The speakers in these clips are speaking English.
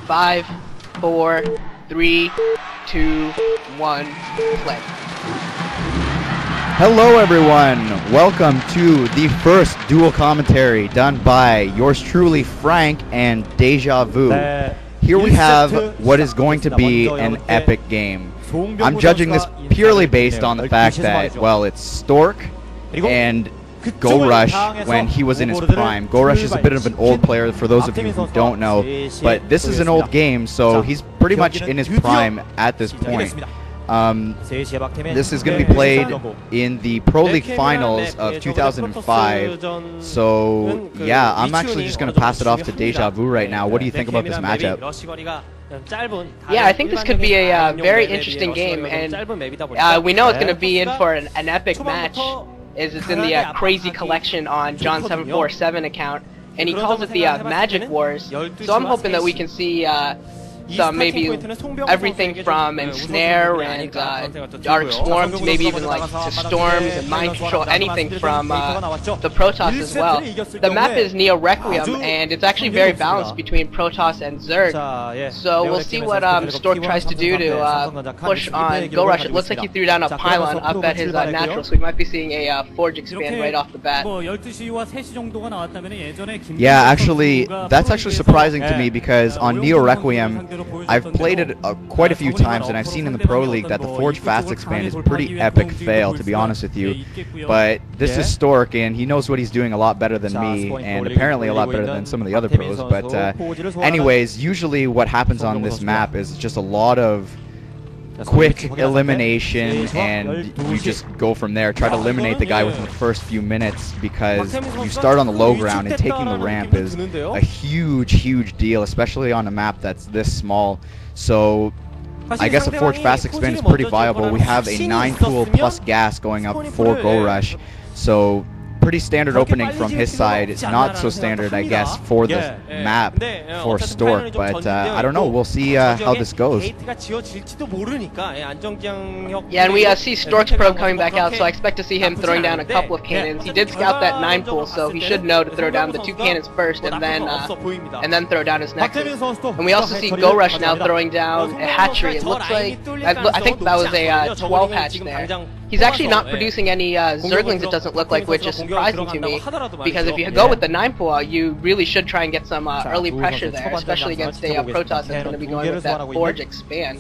5, 4, 3, 2, 1, play. Hello everyone, welcome to the first dual commentary done by yours truly Frank and Deja Vu. Here we have what is going to be an epic game. I'm judging this purely based on the fact that, well, it's Stork and Gorush when he was in his prime. Gorush is a bit of an old player for those of you who don't know, but this is an old game, so he's pretty much in his prime at this point. This is going to be played in the Proleague finals of 2005, so yeah, I'm actually just going to pass it off to Deja Vu right now. What do you think about this matchup? Yeah, I think this could be a very interesting game, and we know it's going to be in for an epic match, as it's in the Crazy Collection on John747 account, and he calls it the Magic Wars, so I'm hoping that we can see some maybe everything from ensnare and dark swarm to maybe even like to storms and mind control, anything from the Protoss as well. The map is Neo Requiem, and it's actually very balanced between Protoss and Zerg, so we'll see what Stork tries to do to push on Gorush. It looks like he threw down a pylon up at his natural, so we might be seeing a Forge expand right off the bat. Yeah, actually, that's actually surprising to me, because on Neo Requiem I've played it quite a few times, and I've seen in the Pro League that the Forge Fast Expand is a pretty epic fail, to be honest with you. But this is Stork, and he knows what he's doing a lot better than me, and apparently a lot better than some of the other pros. But anyways, usually what happens on this map is just a lot of quick elimination, and you just go from there. Try to eliminate the guy within the first few minutes, because you start on the low ground, and taking the ramp is a huge deal, especially on a map that's this small. So I guess a Forge Fast Expand is pretty viable. We have a 9 pool plus gas going up for Gorush, so pretty standard opening from his side. It's not so standard, I guess, for the map for Stork, but I don't know. We'll see how this goes. Yeah, and we see Stork's probe coming back out, so I expect to see him throwing down a couple of cannons. He did scout that 9 pool, so he should know to throw down the 2 cannons first, and then throw down his Nexus. And we also see Gorush now throwing down a hatchery. It looks like, I think that was a 12 hatch there. He's actually not producing any Zerglings, it doesn't look like, which is surprising to me, because if you go with the 9 pool, you really should try and get some early pressure there, especially against a Protoss that's going to be going with that Forge expand.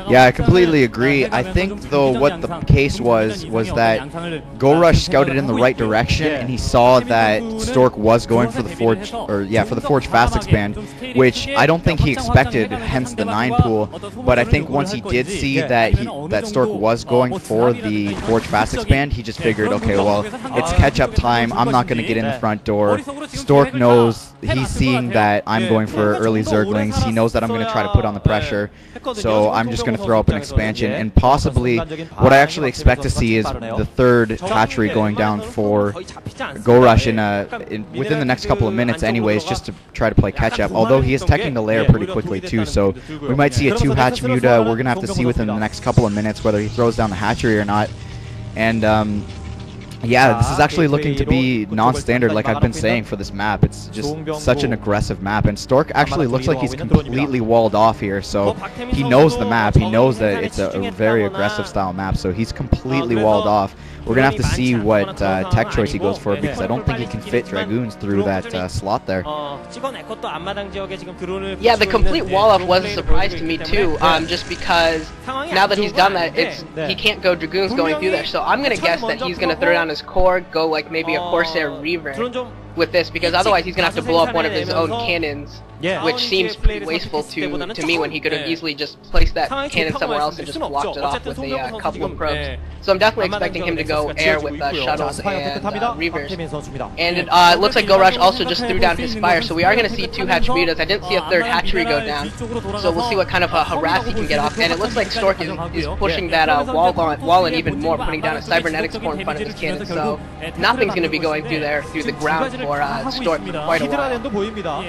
Yeah, I completely agree. I think, though, what the case was that Gorush scouted in the right direction, and he saw that Stork was going for the Forge, for the Forge Fast Expand, which I don't think he expected, hence the 9 pool. But I think once he did see that Stork was going for the Forge Fast Expand, he just figured, okay, well, it's catch-up time, I'm not going to get in the front door. Stork knows, he's seeing that I'm going for early Zerglings, he knows that I'm going to try to put on the pressure, so I'm just going to throw up an expansion, and possibly, what I actually expect to see is the 3rd hatchery going down for Gorush within the next couple of minutes anyways, just to try to play catch-up, although he is teching the lair pretty quickly too, so we might see a 2-hatch Muta. We're going to have to see within the next couple of minutes whether he throws down the hatchery or not. And yeah, this is actually looking to be non-standard, like I've been saying, for this map. It's just such an aggressive map, and Stork actually looks like he's completely walled off here, so he knows the map, he knows that it's a very aggressive style map, so he's completely walled off. We're going to have to see what tech choice he goes for, because I don't think he can fit Dragoons through that slot there. Yeah, the complete wall-off was a surprise to me too, just because now that he's done that, he can't go Dragoons going through there, so I'm going to guess that he's going to throw down his core, go like maybe a Corsair Reaver with this, because otherwise he's going to have to blow up one of his own cannons, which seems pretty wasteful to me, when he could have easily just placed that cannon somewhere else and just blocked it off with a couple of probes. So I'm definitely expecting him to go air with shuttles and Reavers. And it looks like Gorush also just threw down his fire, so we are going to see 2-hatch Mutas. I didn't see a 3rd hatchery go down, so we'll see what kind of harass he can get off. And it looks like Stork is pushing that wall in even more, putting down a cybernetics core in front of his cannon, so nothing's going to be going through the ground for Stork for quite a while.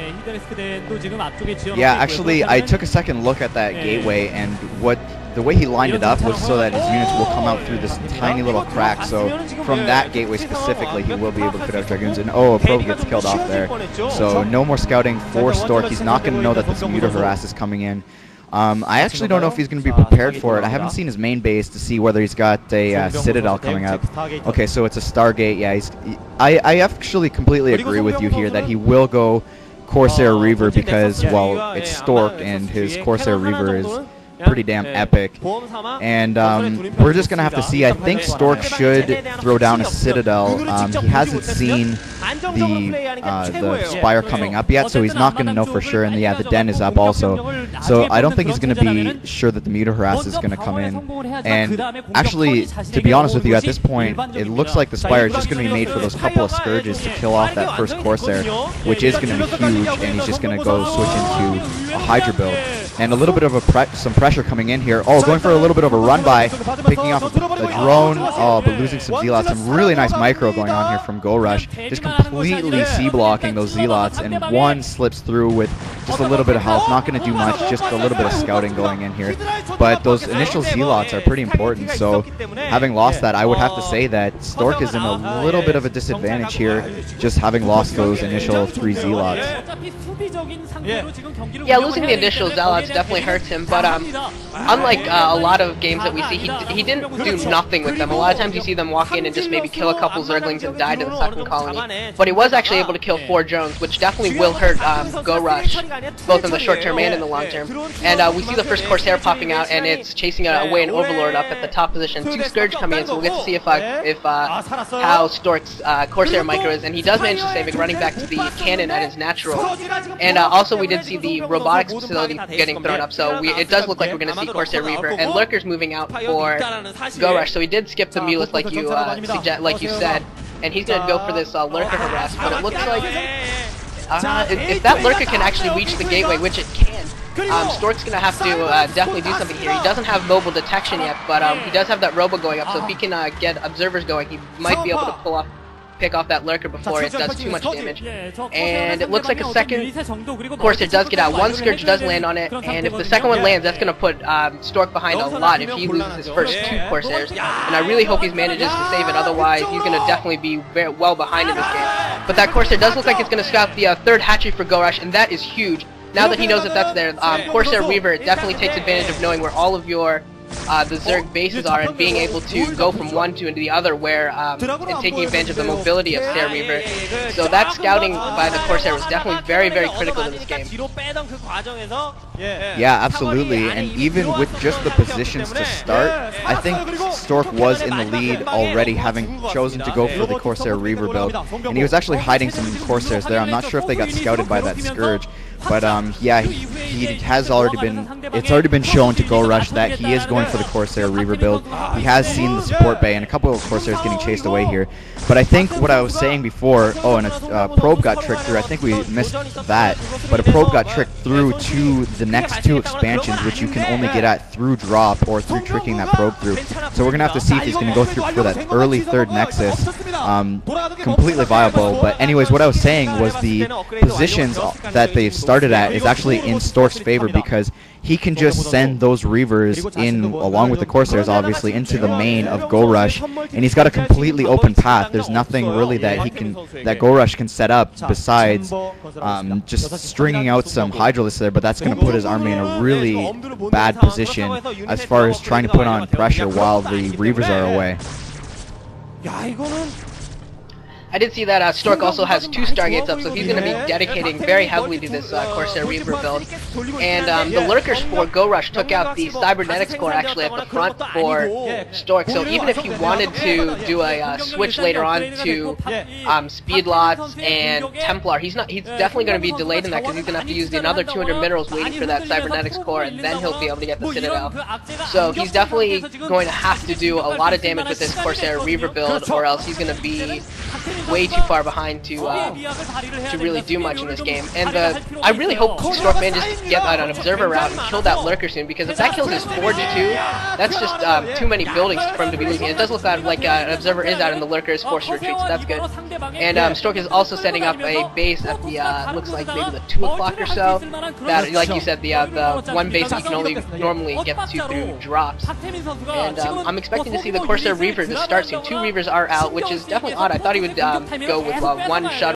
Yeah, actually, I took a second look at that gateway, and what the way he lined it up was so that his units will come out through this tiny little crack. So from that gateway specifically, he will be able to put out Dragoons. And oh, a probe gets killed off there. So no more scouting for Stork. He's not going to know that this Muta Harass is coming in. I actually don't know if he's going to be prepared for it. I haven't seen his main base to see whether he's got a Citadel coming up. Okay, so it's a Stargate. Yeah, I actually completely agree with you here that he will go Corsair Reaver because, well, it's Stork and his Corsair Reaver is pretty damn epic. And we're just going to have to see. I think Stork should throw down a Citadel. He hasn't seen the Spire coming up yet, so he's not going to know for sure. And yeah, the Den is up also. So I don't think he's going to be sure that the Muta Harass is going to come in. And actually, to be honest with you, at this point, it looks like the Spire is just going to be made for those couple of Scourges to kill off that first Corsair, which is going to be huge, and he's just going to go switch into a Hydra build. And a little bit of some pressure coming in here. Oh, going for a little bit of a run by, picking off a drone. Oh, but losing some Zealots. Some really nice micro going on here from Gorush. Just completely C-blocking those Zealots, and one slips through with just a little bit of health. Not going to do much, just a little bit of scouting going in here. But those initial Zealots are pretty important, so having lost that, I would have to say that Stork is in a little bit of a disadvantage here, just having lost those initial 3 Zealots. Yeah, losing the initial Zealots definitely hurts him, but unlike a lot of games that we see, he didn't do nothing with them. A lot of times you see them walk in and just maybe kill a couple Zerglings and die to the second colony, but he was actually able to kill 4 drones, which definitely will hurt Gorush, both in the short term and in the long term. And we see the first Corsair popping out, and it's chasing away an Overlord up at the top position. 2 Scourge coming in, so we'll get to see how Stork's Corsair micro is, and he does manage to save it, running back to the cannon at his natural. And also we did see the robotics facility getting thrown up, so it does look like we're going to see Corsair Reaver, and Lurker's moving out for Gorush, so he did skip the Mulith like you said, and he's going to go for this Lurker Harass, but it looks like if that Lurker can actually reach the gateway, which it can, Stork's going to have to definitely do something here. He doesn't have mobile detection yet, but he does have that robo going up, so if he can get observers going, he might be able to pick off that Lurker before it does too much damage. And it looks like a second Corsair does get out. 1 Scourge does land on it, and if the second one lands, that's going to put Stork behind a lot if he loses his first 2 Corsairs. And I really hope he manages to save it, otherwise he's going to definitely be very well behind in this game. But that Corsair does look like it's going to scout the 3rd hatchery for Gorush, and that is huge. Now that he knows that that's there, Corsair Reaver definitely takes advantage of knowing where all of your the Zerg bases are, and being able to go from one to into the other, where and taking advantage of the mobility of Corsair Reaver. So that scouting by the Corsair was definitely very, very critical in this game. Yeah, absolutely, and even with just the positions to start, I think Stork was in the lead already, having chosen to go for the Corsair Reaver build, and he was actually hiding some Corsairs there. I'm not sure if they got scouted by that Scourge, but yeah, it's already been shown to Gorush that he is going for the Corsair Reaver build. He has seen the support bay and a couple of Corsairs getting chased away here. But I think what I was saying before, oh, and a probe got tricked through. I think we missed that, but a probe got tricked through to the next 2 expansions, which you can only get at through drop or through tricking that probe through. So we're gonna have to see if he's gonna go through for that early 3rd Nexus. Completely viable. But anyways, what I was saying was the positions that they've started at is actually in Stork's favor, because he can just send those Reavers in, along with the Corsairs obviously, into the main of Gorush, and he's got a completely open path. There's nothing really that Gorush can set up besides just stringing out some Hydralisks there, but that's going to put his army in a really bad position as far as trying to put on pressure while the Reavers are away. I did see that Stork also has 2 Stargates up, so he's going to be dedicating very heavily to this Corsair Reaver build. And the Lurkers for Gorush took out the Cybernetics core actually at the front for Stork, so even if he wanted to do a switch later on to Speedlots and Templar, he's definitely going to be delayed in that, because he's going to have to use another 200 minerals waiting for that Cybernetics core, and then he'll be able to get the Citadel. So he's definitely going to have to do a lot of damage with this Corsair Reaver build, or else he's going to be way too far behind to really do much in this game. And I really hope Stork manages to get an observer route and kill that lurker soon, because if that kills his forge too, that's just too many buildings for him to be losing. It does look like an observer is out and the lurker is forced to retreat, so that's good. And Stork is also setting up a base at the looks like maybe the 2 o'clock or so. That, like you said, the one base you can only normally get to through drops. And I'm expecting to see the Corsair Reaver to start soon. 2 Reavers are out, which is definitely odd. I thought he would go with 1 shuttle.